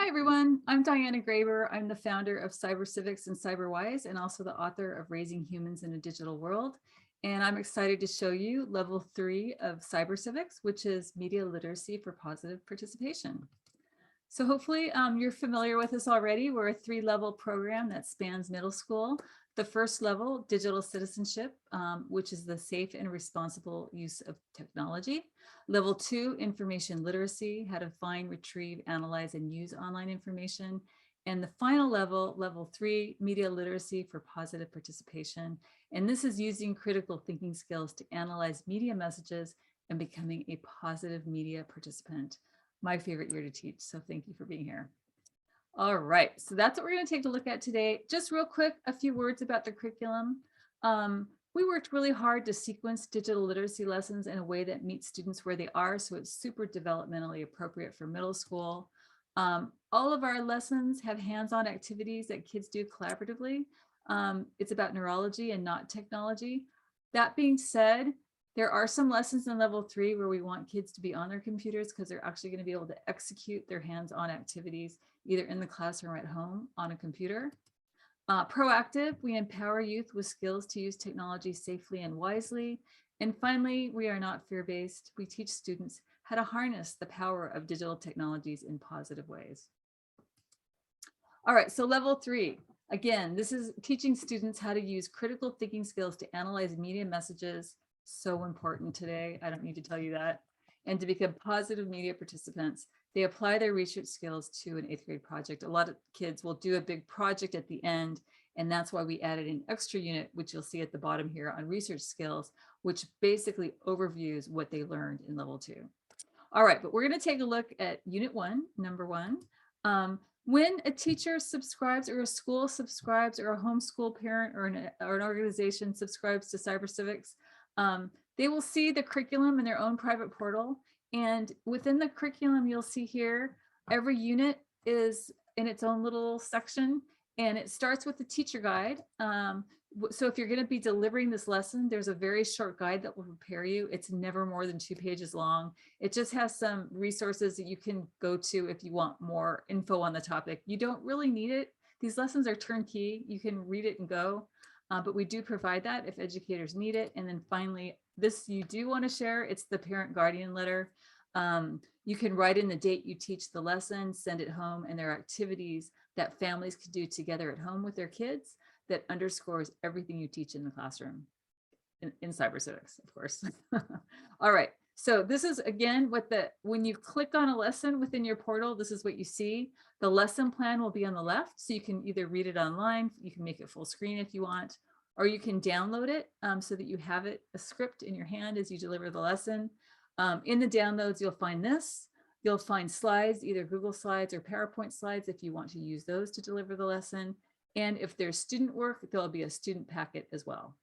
Hi, everyone. I'm Diana Graber. I'm the founder of Civics and CyberWise, and also the author of Raising Humans in a Digital World. And I'm excited to show you level 3 of Civics, which is media literacy for positive participation. So hopefully you're familiar with this already. We're a 3-level program that spans middle school. The first level, digital citizenship, which is the safe and responsible use of technology. Level 2, information literacy, how to find, retrieve, analyze, and use online information. And the final level, level 3, media literacy for positive participation. And this is using critical thinking skills to analyze media messages and becoming a positive media participant. My favorite year to teach, so thank you for being here. All right, so that's what we're going to take a look at today. Just real quick, a few words about the curriculum. We worked really hard to sequence digital literacy lessons in a way that meets students where they are, so it's super developmentally appropriate for middle school. All of our lessons have hands-on activities that kids do collaboratively. It's about neurology and not technology. That being said, there are some lessons in level 3 where we want kids to be on their computers because they're actually going to be able to execute their hands-on activities either in the classroom or at home on a computer. Proactive, we empower youth with skills to use technology safely and wisely. And finally, we are not fear-based. We teach students how to harness the power of digital technologies in positive ways. All right, so level 3. Again, this is teaching students how to use critical thinking skills to analyze media messages. So important today. I don't need to tell you that. And to become positive media participants. They apply their research skills to an 8th grade project. A lot of kids will do a big project at the end, and that's why we added an extra unit, which you'll see at the bottom here on research skills, which basically overviews what they learned in level 2. All right, but we're going to take a look at unit 1, number 1. When a teacher subscribes or a school subscribes or a homeschool parent or an organization subscribes to Civics, they will see the curriculum in their own private portal. And within the curriculum, you'll see here, every unit is in its own little section, and it starts with the teacher guide. So if you're going to be delivering this lesson, there's a very short guide that will prepare you. It's never more than 2 pages long. It just has some resources that you can go to if you want more info on the topic. You don't really need it. These lessons are turnkey. You can read it and go. But we do provide that if educators need it. And then finally, this you do want to share, it's the parent guardian letter. You can write in the date you teach the lesson, send it home, and there are activities that families can do together at home with their kids that underscores everything you teach in the classroom, in Civics, of course. All right, so this is again when you click on a lesson within your portal, this is what you see. The lesson plan will be on the left, so you can either read it online, you can make it full screen if you want, or you can download it so that you have it, a script in your hand as you deliver the lesson. In the downloads, you'll find this. You'll find slides, either Google Slides or PowerPoint slides if you want to use those to deliver the lesson. And if there's student work, there'll be a student packet as well.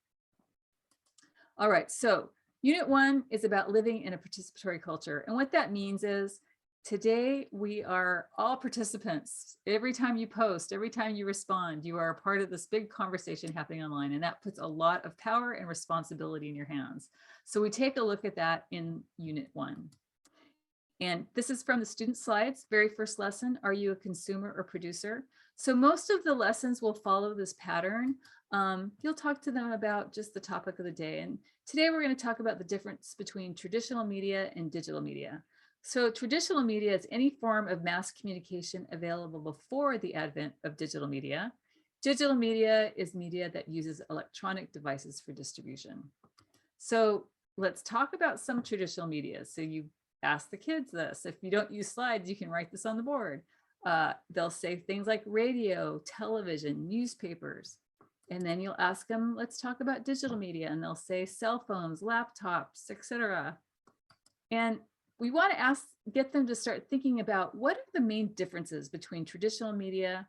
All right, so Unit 1 is about living in a participatory culture. And what that means is today we are all participants. Every time you post, every time you respond, you are a part of this big conversation happening online. And that puts a lot of power and responsibility in your hands. So we take a look at that in Unit 1. And this is from the student slides, very first lesson, are you a consumer or producer? So most of the lessons will follow this pattern. You'll talk to them about just the topic of the day. And today we're going to talk about the difference between traditional media and digital media. So traditional media is any form of mass communication available before the advent of digital media. Digital media is media that uses electronic devices for distribution. So let's talk about some traditional media. So you ask the kids this. If you don't use slides, you can write this on the board. They'll say things like radio, television, newspapers. And then you'll ask them, let's talk about digital media. And they'll say cell phones, laptops, etc. And we want to get them to start thinking about what are the main differences between traditional media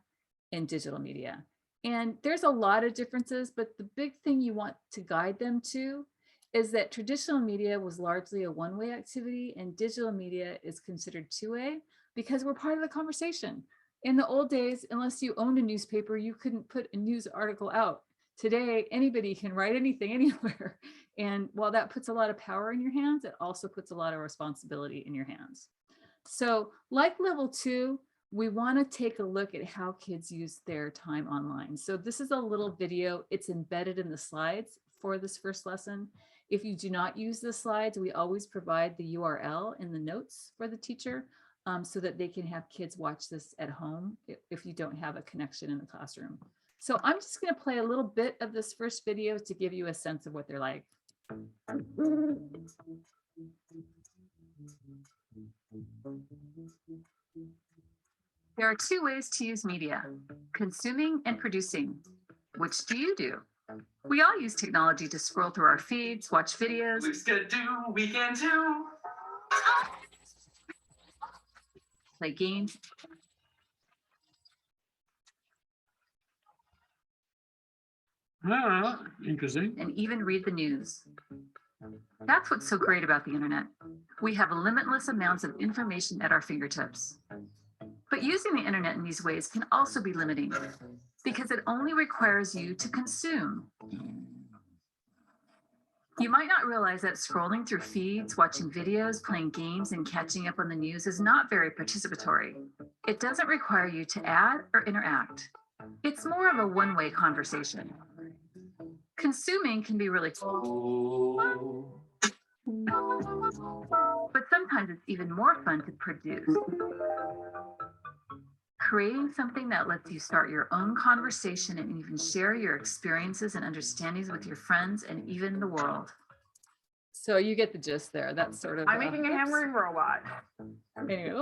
and digital media. And there's a lot of differences, but the big thing you want to guide them to is that traditional media was largely a one-way activity and digital media is considered two-way because we're part of the conversation. In the old days, unless you owned a newspaper, you couldn't put a news article out. Today, anybody can write anything anywhere. And while that puts a lot of power in your hands, it also puts a lot of responsibility in your hands. So like level 2, we want to take a look at how kids use their time online. So this is a little video. It's embedded in the slides for this first lesson. If you do not use the slides, we always provide the URL in the notes for the teacher so that they can have kids watch this at home if you don't have a connection in the classroom. So I'm just going to play a little bit of this first video to give you a sense of what they're like. There are two ways to use media: consuming and producing. Which do you do? We all use technology to scroll through our feeds, watch videos. Luke's gonna do weekend too. Play games. Interesting. And even read the news. That's what's so great about the internet. We have limitless amounts of information at our fingertips. But using the internet in these ways can also be limiting because it only requires you to consume. You might not realize that scrolling through feeds, watching videos, playing games, and catching up on the news is not very participatory. It doesn't require you to add or interact. It's more of a one-way conversation. Consuming can be really fun, but sometimes it's even more fun to produce. Creating something that lets you start your own conversation and even share your experiences and understandings with your friends and even the world. So you get the gist there. That's sort of. I'm making a hammering robot. Anyway,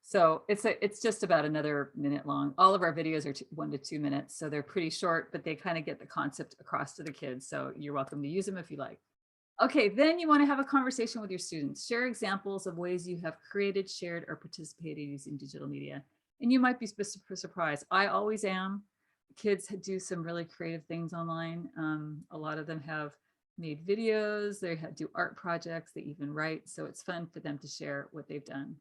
so it's just about another minute long. All of our videos are 1 to 2 minutes, so they're pretty short, but they kind of get the concept across to the kids. So you're welcome to use them if you like. Okay, then you want to have a conversation with your students. Share examples of ways you have created, shared, or participated using digital media. And you might be surprised. I always am. Kids do some really creative things online. A lot of them have made videos, they do art projects, they even write. So it's fun for them to share what they've done.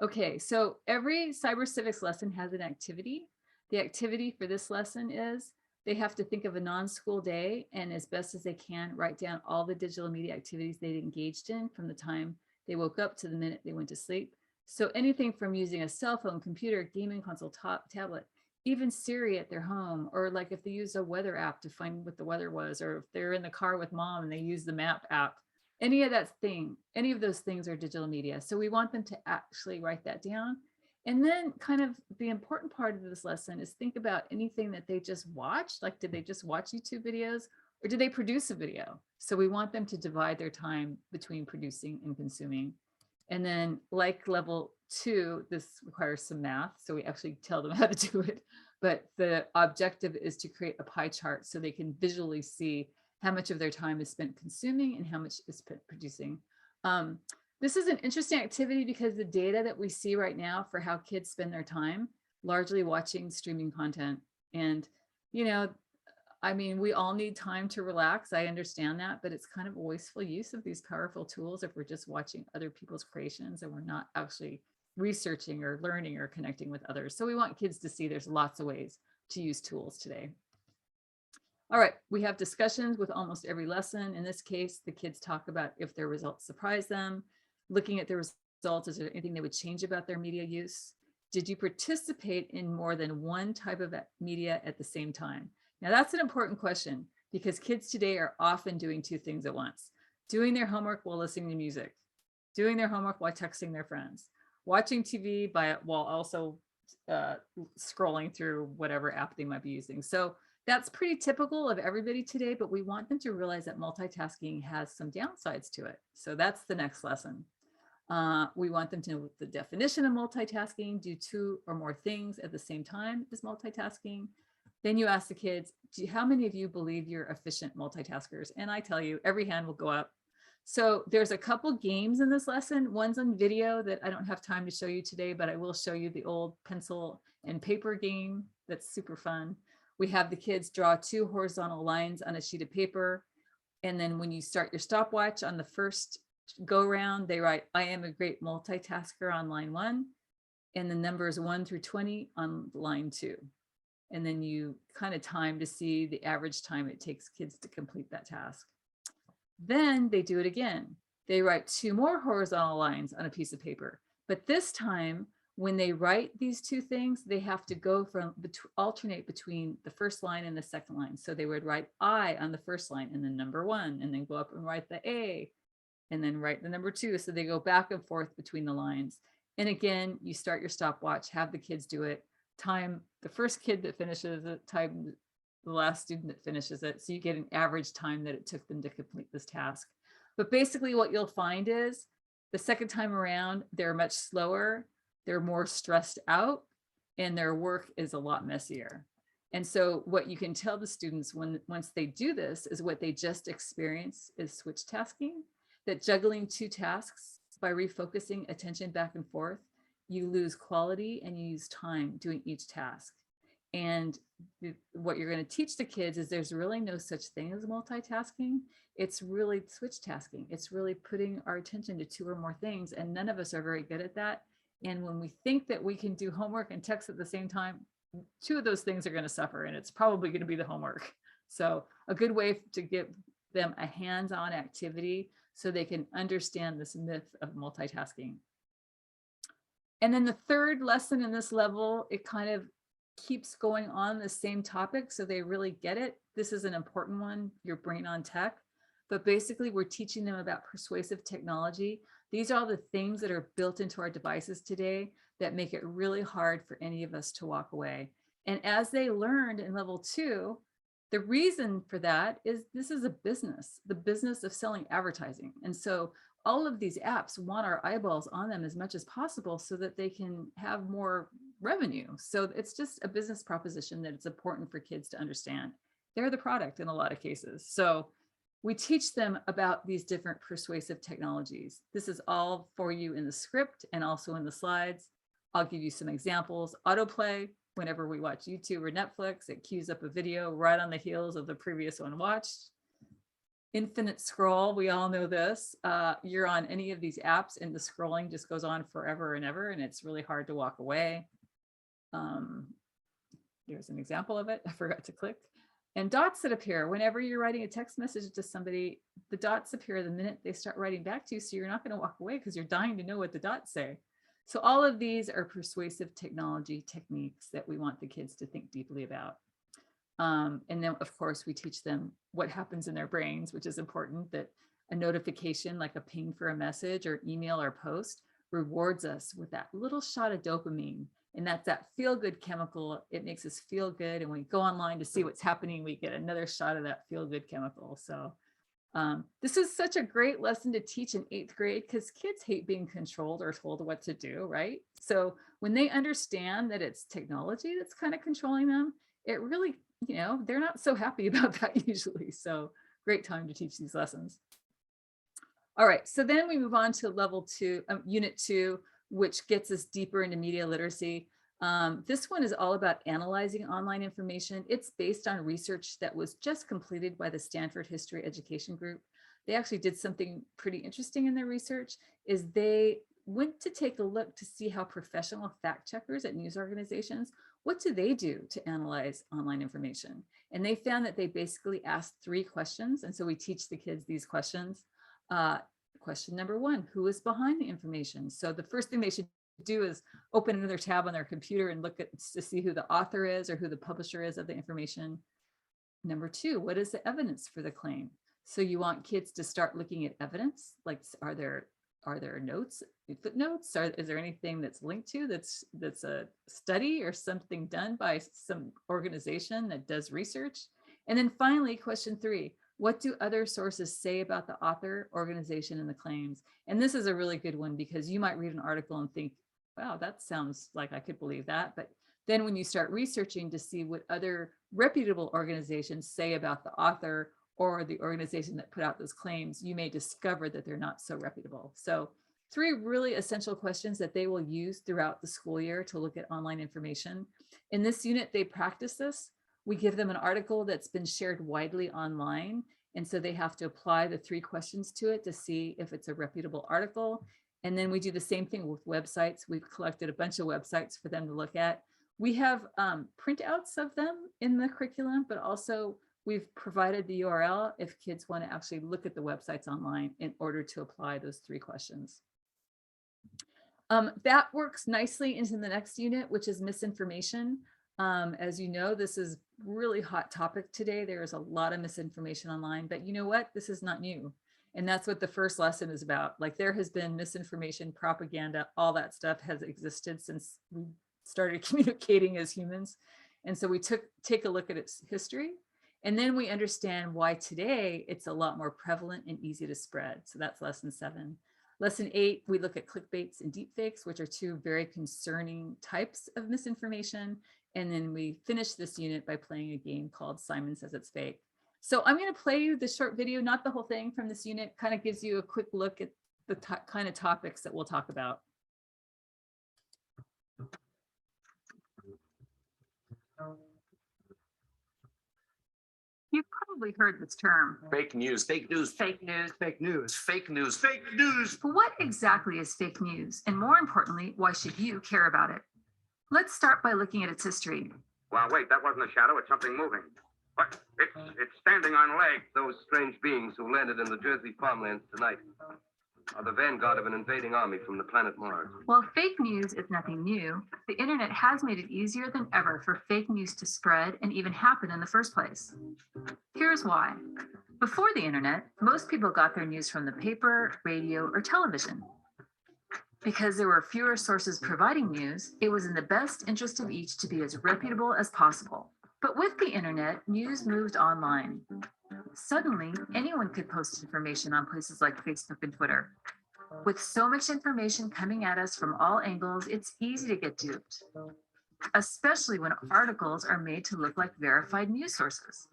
Okay, so every cyber civics lesson has an activity. The activity for this lesson is they have to think of a non-school day and as best as they can, write down all the digital media activities they engaged in from the time they woke up to the minute they went to sleep. So anything from using a cell phone, computer, gaming console, tablet, even Siri at their home, or like if they use a weather app to find what the weather was, or if they're in the car with mom and they use the map app, any of those things are digital media. So we want them to actually write that down. And then kind of the important part of this lesson is think about anything that they just watched. Like, did they just watch YouTube videos or did they produce a video? So we want them to divide their time between producing and consuming. And then like level 2, this requires some math. So we actually tell them how to do it. But the objective is to create a pie chart so they can visually see how much of their time is spent consuming and how much is spent producing. This is an interesting activity because the data that we see right now for how kids spend their time, largely watching streaming content. And, you know, I mean, we all need time to relax. I understand that, but it's kind of a wasteful use of these powerful tools if we're just watching other people's creations and we're not actually researching or learning or connecting with others. So we want kids to see there's lots of ways to use tools today. All right, we have discussions with almost every lesson. In this case, the kids talk about if their results surprise them, looking at their results, is there anything they would change about their media use? Did you participate in more than one type of media at the same time? Now that's an important question because kids today are often doing 2 things at once: doing their homework while listening to music, doing their homework while texting their friends, watching TV while also scrolling through whatever app they might be using. So that's pretty typical of everybody today, but we want them to realize that multitasking has some downsides to it. So that's the next lesson. We want them to know the definition of multitasking. Do 2 or more things at the same time is multitasking. Then you ask the kids, how many of you believe you're efficient multitaskers? And I tell you, every hand will go up. So there's a couple games in this lesson. One's on video that I don't have time to show you today, but I will show you the old pencil and paper game that's super fun. We have the kids draw 2 horizontal lines on a sheet of paper. And then when you start your stopwatch on the first go round, they write, I am a great multitasker on line 1, and the numbers 1 through 20 on line 2. And then you kind of time to see the average time it takes kids to complete that task. Then they do it again. They write 2 more horizontal lines on a piece of paper, but this time When they write these two things, they have to go from alternate between the first line and the second line. So they would write I on the first line and then number 1, and then go up and write the A and then write the number 2. So they go back and forth between the lines. And again, you start your stopwatch, have the kids do it, time the first kid that finishes it, time the last student that finishes it. So you get an average time that it took them to complete this task. But basically what you'll find is the second time around, they're much slower, they're more stressed out, and their work is a lot messier. And so what you can tell the students once they do this is what they just experienced is switch tasking, that juggling 2 tasks by refocusing attention back and forth, you lose quality and you use time doing each task. And what you're going to teach the kids is there's really no such thing as multitasking. It's really switch tasking. It's really putting our attention to 2 or more things. And none of us are very good at that. And when we think that we can do homework and text at the same time, 2 of those things are going to suffer, and it's probably going to be the homework. So a good way to give them a hands-on activity so they can understand this myth of multitasking. And then the third lesson in this level, it kind of keeps going on the same topic so they really get it. This is an important one, your brain on tech. But basically we're teaching them about persuasive technology. These are all the things that are built into our devices today that make it really hard for any of us to walk away. And as they learned in level 2, the reason for that is this is a business, the business of selling advertising. And so all of these apps want our eyeballs on them as much as possible so that they can have more revenue. So it's just a business proposition that it's important for kids to understand. They're the product in a lot of cases. So we teach them about these different persuasive technologies. This is all for you in the script and also in the slides. I'll give you some examples. Autoplay, whenever we watch YouTube or Netflix, it queues up a video right on the heels of the previous one watched. Infinite scroll, we all know this. You're on any of these apps and the scrolling just goes on forever and ever, and it's really hard to walk away. Here's an example of it. I forgot to click. And dots that appear whenever you're writing a text message to somebody, the dots appear the minute they start writing back to you. So you're not going to walk away because you're dying to know what the dots say. So all of these are persuasive technology techniques that we want the kids to think deeply about. And then of course we teach them what happens in their brains, which is important, that a notification like a ping for a message or email or post rewards us with that little shot of dopamine. And that's that feel-good chemical. It makes us feel good. And when we go online to see what's happening, we get another shot of that feel-good chemical. So this is such a great lesson to teach in 8th grade because kids hate being controlled or told what to do, right? So when they understand that it's technology that's kind of controlling them, it really, you know, they're not so happy about that usually. So great time to teach these lessons. All right, so then we move on to level 2, unit 2, which gets us deeper into media literacy. This one is all about analyzing online information. It's based on research that was just completed by the Stanford History Education Group. They actually did something pretty interesting in their research, is they went to take a look to see how professional fact checkers at news organizations, what do they do to analyze online information? And they found that they basically asked 3 questions. And so we teach the kids these questions. Question number 1, who is behind the information? So the first thing they should do is open another tab on their computer and look to see who the author is or who the publisher is of the information. Number 2, what is the evidence for the claim? So you want kids to start looking at evidence, like are there notes, footnotes? Is there anything that's linked to that's a study or something done by some organization that does research? And then finally, question 3, what do other sources say about the author, organization, and the claims? And this is a really good one because you might read an article and think, wow, that sounds like I could believe that. But then when you start researching to see what other reputable organizations say about the author or the organization that put out those claims, you may discover that they're not so reputable. So 3 really essential questions that they will use throughout the school year to look at online information. In this unit, they practice this. We give them an article that's been shared widely online. And so they have to apply the 3 questions to it to see if it's a reputable article. And then we do the same thing with websites. We've collected a bunch of websites for them to look at. We have printouts of them in the curriculum, but also we've provided the URL if kids want to actually look at the websites online in order to apply those 3 questions. That works nicely into the next unit, which is misinformation. As you know, this is really hot topic today. There is a lot of misinformation online, but you know what? This is not new. And that's what the first lesson is about. Like, there has been misinformation, propaganda, all that stuff has existed since we started communicating as humans. And so we take a look at its history, and then we understand why today it's a lot more prevalent and easy to spread. So that's lesson 7. Lesson 8, we look at clickbaits and deepfakes, which are 2 very concerning types of misinformation. And then we finish this unit by playing a game called Simon Says It's Fake. So I'm going to play you the short video, not the whole thing from this unit, kind of gives you a quick look at the kind of topics that we'll talk about. You've probably heard this term. Fake news, fake news, Fake news. fake news, fake news, fake news. But what exactly is fake news? And more importantly, why should you care about it? Let's start by looking at its history. Well, wait, that wasn't a shadow. It's something moving. What? It's standing on legs. Those strange beings who landed in the Jersey farmlands tonight are the vanguard of an invading army from the planet Mars. While fake news is nothing new, the internet has made it easier than ever for fake news to spread and even happen in the first place. Here's why. Before the internet, most people got their news from the paper, radio, or television. Because there were fewer sources providing news, it was in the best interest of each to be as reputable as possible. But with the internet, news moved online. Suddenly, anyone could post information on places like Facebook and Twitter. With so much information coming at us from all angles, it's easy to get duped, especially when articles are made to look like verified news sources.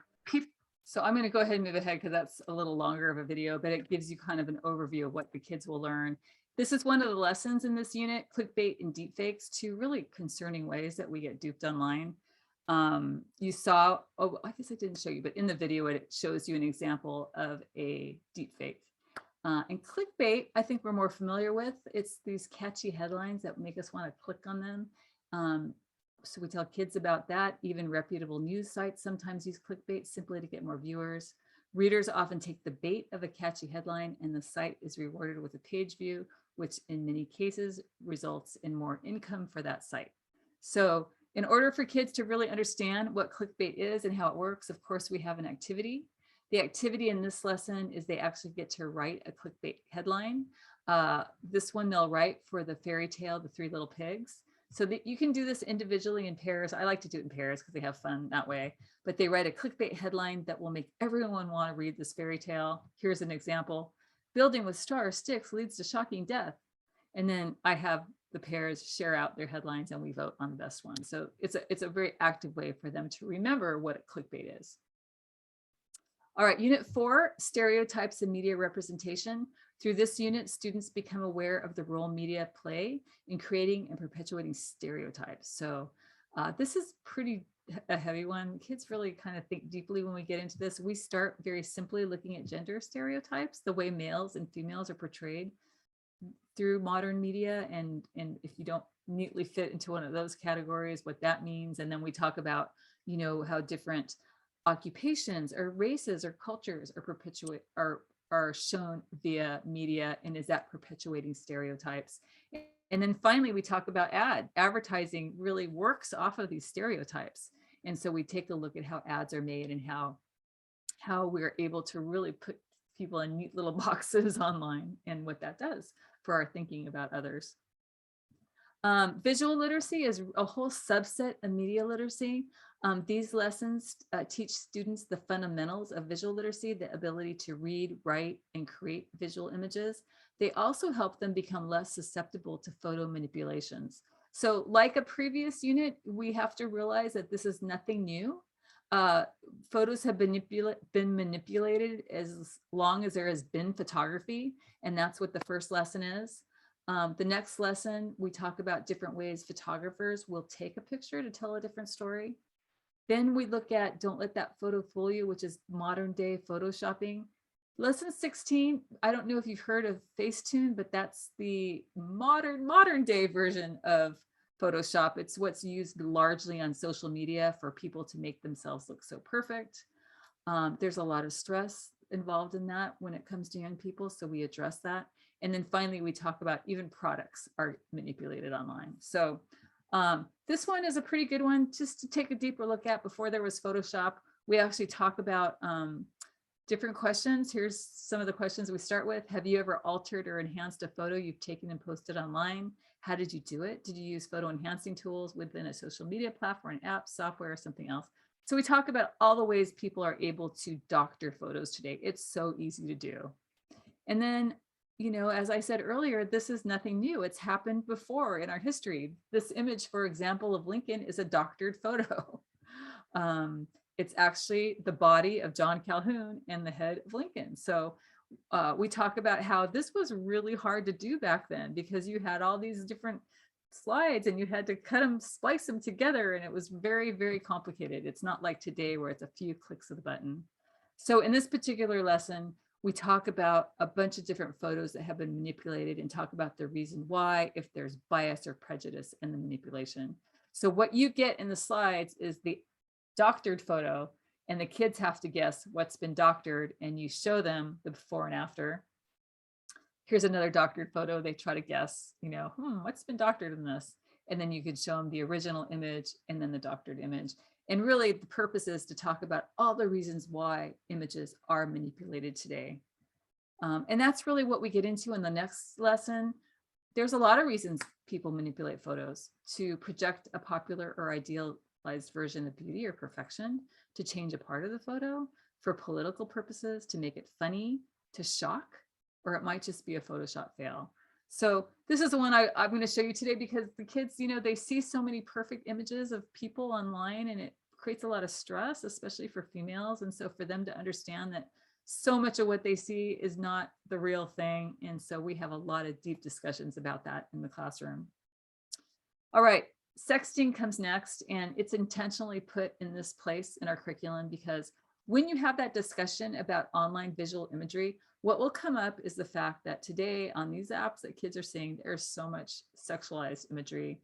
So I'm going to go ahead and move ahead because that's a little longer of a video, but it gives you kind of an overview of what the kids will learn. This is one of the lessons in this unit, clickbait and deepfakes, 2 really concerning ways that we get duped online. You saw, oh, I guess I didn't show you, but in the video, it shows you an example of a deepfake. And clickbait, I think we're more familiar with. It's these catchy headlines that make us want to click on them. So we tell kids about that. Even reputable news sites sometimes use clickbait simply to get more viewers. Readers often take the bait of a catchy headline, and the site is rewarded with a page view, which in many cases results in more income for that site. So in order for kids to really understand what clickbait is and how it works, of course, we have an activity. The activity in this lesson is they actually get to write a clickbait headline. This one they'll write for the fairy tale, The 3 Little Pigs. So that you can do this individually in pairs. I like to do it in pairs because they have fun that way. But they write a clickbait headline that will make everyone want to read this fairy tale. Here's an example. Building with straw sticks leads to shocking death. And then I have the pairs share out their headlines and we vote on the best one. So it's a very active way for them to remember what a clickbait is. All right, unit 4, stereotypes and media representation. Through this unit, students become aware of the role media play in creating and perpetuating stereotypes. So this is pretty a heavy one. Kids really kind of think deeply when we get into this. We start very simply looking at gender stereotypes, the way males and females are portrayed through modern media, and if you don't neatly fit into one of those categories, what that means. And then we talk about, you know, how different occupations or races or cultures are shown via media, and is that perpetuating stereotypes? And then finally, we talk about advertising really works off of these stereotypes. And so we take a look at how ads are made and how we're able to really put people in neat little boxes online and what that does for our thinking about others. Visual literacy is a whole subset of media literacy. These lessons teach students the fundamentals of visual literacy, the ability to read, write, and create visual images. They also help them become less susceptible to photo manipulations. So like a previous unit, we have to realize that this is nothing new. Photos have been manipulated as long as there has been photography, and that's what the first lesson is. The next lesson, we talk about different ways photographers will take a picture to tell a different story. Then we look at Don't Let That Photo Fool You, which is modern day photoshopping. Lesson 16, I don't know if you've heard of Facetune, but that's the modern day version of Photoshop. It's what's used largely on social media for people to make themselves look so perfect. There's a lot of stress involved in that when it comes to young people, so we address that. And then finally, we talk about even products are manipulated online. So this one is a pretty good one just to take a deeper look at. Before there was Photoshop, we actually talk about different questions. Here's some of the questions we start with. Have you ever altered or enhanced a photo you've taken and posted online? How did you do it? Did you use photo enhancing tools within a social media platform, an app, software, or something else? So we talk about all the ways people are able to doctor photos today. It's so easy to do. And then, you know, as I said earlier, this is nothing new. It's happened before in our history. This image, for example, of Lincoln is a doctored photo. It's actually the body of John Calhoun and the head of Lincoln. So we talk about how this was really hard to do back then because you had all these different slides and you had to cut them, splice them together, and it was very, very complicated. It's not like today where it's a few clicks of the button. So in this particular lesson, we talk about a bunch of different photos that have been manipulated and talk about the reason why, if there's bias or prejudice in the manipulation. So what you get in the slides is the doctored photo, and the kids have to guess what's been doctored, and you show them the before and after. Here's another doctored photo. They try to guess, you know, what's been doctored in this? And then you could show them the original image and then the doctored image. And really the purpose is to talk about all the reasons why images are manipulated today. And that's really what we get into in the next lesson. There's a lot of reasons people manipulate photos: to project a popular or idealized version of beauty or perfection, to change a part of the photo, for political purposes, to make it funny, to shock, or it might just be a Photoshop fail. So this is the one I'm going to show you today because the kids, you know, they see so many perfect images of people online and it creates a lot of stress, especially for females. And so for them to understand that so much of what they see is not the real thing. And so we have a lot of deep discussions about that in the classroom. All right, sexting comes next, and it's intentionally put in this place in our curriculum because when you have that discussion about online visual imagery, what will come up is the fact that today on these apps that kids are seeing, there's so much sexualized imagery.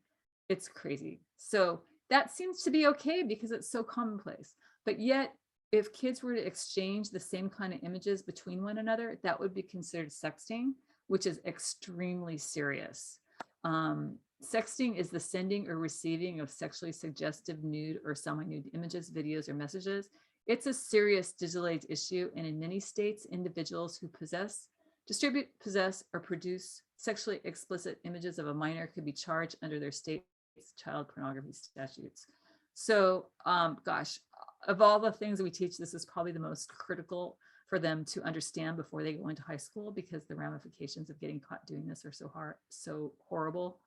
It's crazy. So that seems to be okay because it's so commonplace. But yet, if kids were to exchange the same kind of images between one another, that would be considered sexting, which is extremely serious. Sexting is the sending or receiving of sexually suggestive nude or semi-nude images, videos, or messages. It's a serious digital age issue, and in many states, individuals who possess, distribute, possess, or produce sexually explicit images of a minor could be charged under their state's child pornography statutes. So, gosh, of all the things we teach, this is probably the most critical for them to understand before they go into high school because the ramifications of getting caught doing this are so horrible.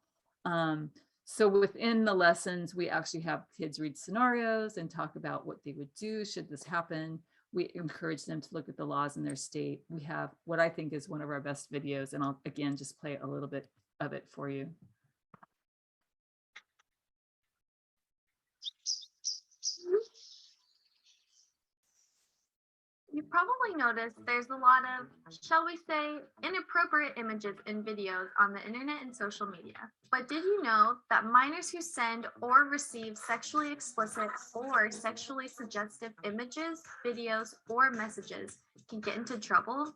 So within the lessons, we actually have kids read scenarios and talk about what they would do should this happen. We encourage them to look at the laws in their state. We have what I think is one of our best videos, and I'll again just play a little bit of it for you. You've probably noticed there's a lot of, shall we say, inappropriate images and videos on the internet and social media. But did you know that minors who send or receive sexually explicit or sexually suggestive images, videos, or messages can get into trouble?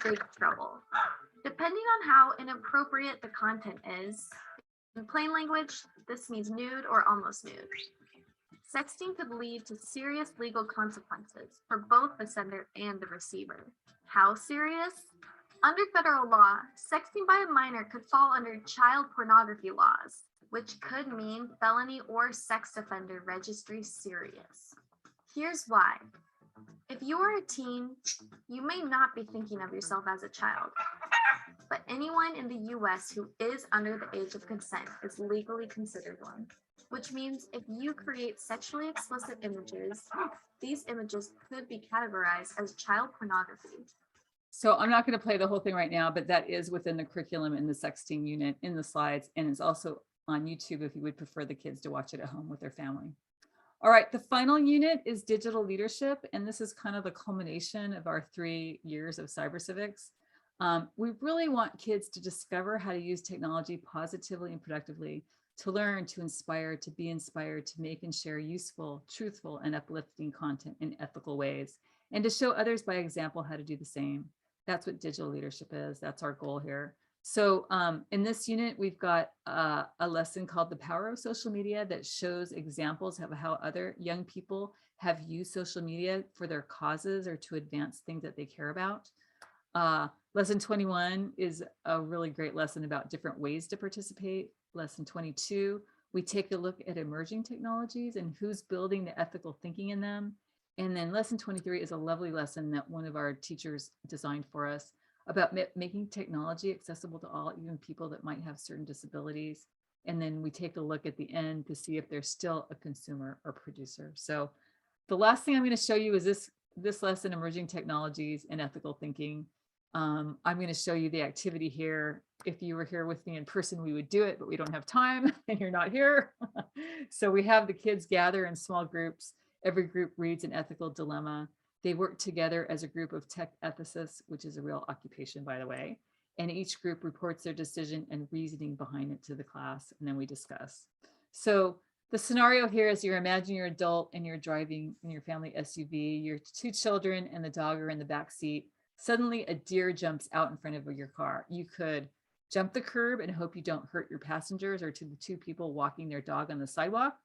Big trouble. Depending on how inappropriate the content is, in plain language, this means nude or almost nude. Sexting could lead to serious legal consequences for both the sender and the receiver. How serious? Under federal law, sexting by a minor could fall under child pornography laws, which could mean felony or sex offender registry serious. Here's why. If you are a teen, you may not be thinking of yourself as a child, but anyone in the US who is under the age of consent is legally considered one. Which means if you create sexually explicit images, these images could be categorized as child pornography. So I'm not going to play the whole thing right now, but that is within the curriculum in the sexting unit in the slides, and it's also on YouTube if you would prefer the kids to watch it at home with their family. All right, the final unit is digital leadership, and this is kind of the culmination of our 3 years of cyber civics. We really want kids to discover how to use technology positively and productively, to learn, to inspire, to be inspired, to make and share useful, truthful, and uplifting content in ethical ways, and to show others by example how to do the same. That's what digital leadership is. That's our goal here. So in this unit, we've got a lesson called The Power of Social Media that shows examples of how other young people have used social media for their causes or to advance things that they care about. Lesson 21 is a really great lesson about different ways to participate. Lesson 22, we take a look at emerging technologies and who's building the ethical thinking in them. And then lesson 23 is a lovely lesson that one of our teachers designed for us about making technology accessible to all, even people that might have certain disabilities. And then we take a look at the end to see if they're still a consumer or producer. So the last thing I'm going to show you is this lesson, Emerging Technologies and Ethical Thinking. I'm going to show you the activity here. If you were here with me in person, we would do it, but we don't have time and you're not here. So we have the kids gather in small groups. Every group reads an ethical dilemma. They work together as a group of tech ethicists, which is a real occupation, by the way. And each group reports their decision and reasoning behind it to the class, and then we discuss. So the scenario here is you're imagining you're an adult and you're driving in your family SUV, your 2 children and the dog are in the back seat. Suddenly a deer jumps out in front of your car. You could jump the curb and hope you don't hurt your passengers or to the 2 people walking their dog on the sidewalk.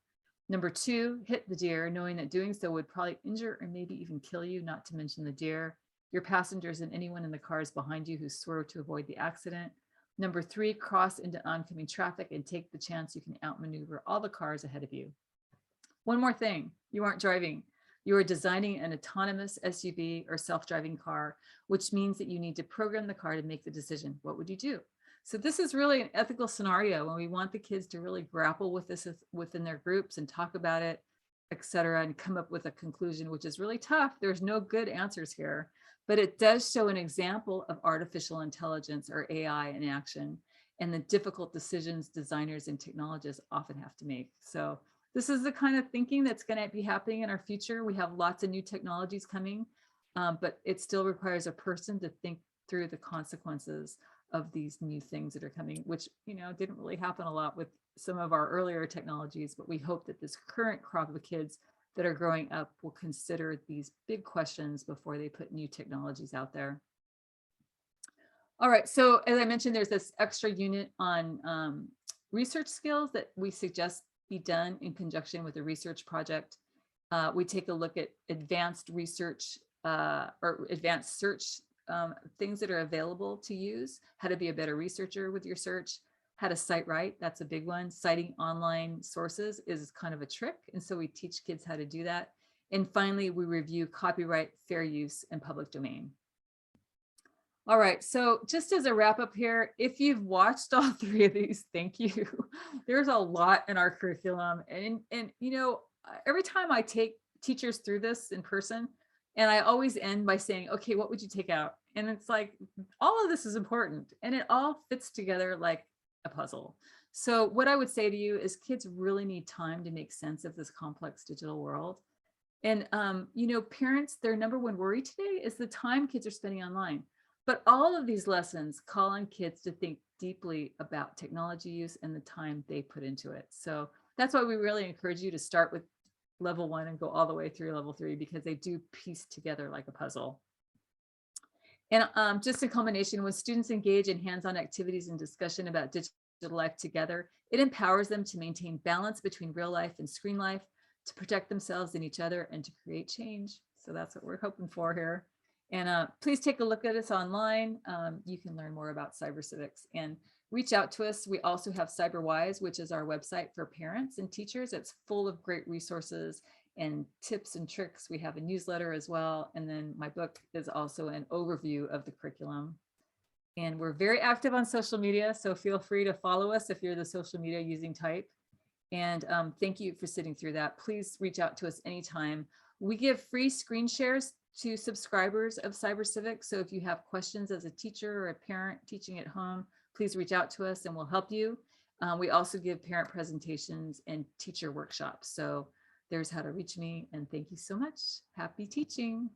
Number 2, hit the deer, knowing that doing so would probably injure or maybe even kill you, not to mention the deer, your passengers, and anyone in the cars behind you who swerve to avoid the accident. Number 3, cross into oncoming traffic and take the chance you can outmaneuver all the cars ahead of you. One more thing, you aren't driving. You are designing an autonomous SUV or self-driving car, which means that you need to program the car to make the decision. What would you do? So this is really an ethical scenario when we want the kids to really grapple with this within their groups and talk about it, etc., and come up with a conclusion, which is really tough. There's no good answers here, but it does show an example of artificial intelligence or AI in action and the difficult decisions designers and technologists often have to make. So this is the kind of thinking that's going to be happening in our future. We have lots of new technologies coming, but it still requires a person to think through the consequences of these new things that are coming, which, you know, didn't really happen a lot with some of our earlier technologies, but we hope that this current crop of kids that are growing up will consider these big questions before they put new technologies out there. All right, so as I mentioned, there's this extra unit on research skills that we suggest be done in conjunction with a research project. We take a look at advanced research or advanced search things that are available to use, how to be a better researcher with your search, how to cite right, that's a big one. Citing online sources is kind of a trick, and so we teach kids how to do that. And finally, we review copyright, fair use, and public domain. All right, so just as a wrap up here, if you've watched all 3 of these, thank you. There's a lot in our curriculum, and you know, every time I take teachers through this in person, and I always end by saying, okay, what would you take out? And it's like, all of this is important and it all fits together like a puzzle. So what I would say to you is kids really need time to make sense of this complex digital world. And, you know, parents, their #1 worry today is the time kids are spending online. But all of these lessons call on kids to think deeply about technology use and the time they put into it. So that's why we really encourage you to start with level 1 and go all the way through level 3, because they do piece together like a puzzle. And just in culmination, when students engage in hands-on activities and discussion about digital life together, it empowers them to maintain balance between real life and screen life, to protect themselves and each other, and to create change. So that's what we're hoping for here. And please take a look at us online. You can learn more about cyber civics and reach out to us. We also have CyberWise, which is our website for parents and teachers. It's full of great resources and tips and tricks. We have a newsletter as well. And then my book is also an overview of the curriculum. And we're very active on social media, so feel free to follow us if you're the social media using type. And thank you for sitting through that. Please reach out to us anytime. We give free screen shares to subscribers of Cyber Civics. So if you have questions as a teacher or a parent teaching at home, please reach out to us and we'll help you. We also give parent presentations and teacher workshops. So there's how to reach me, and thank you so much. Happy teaching.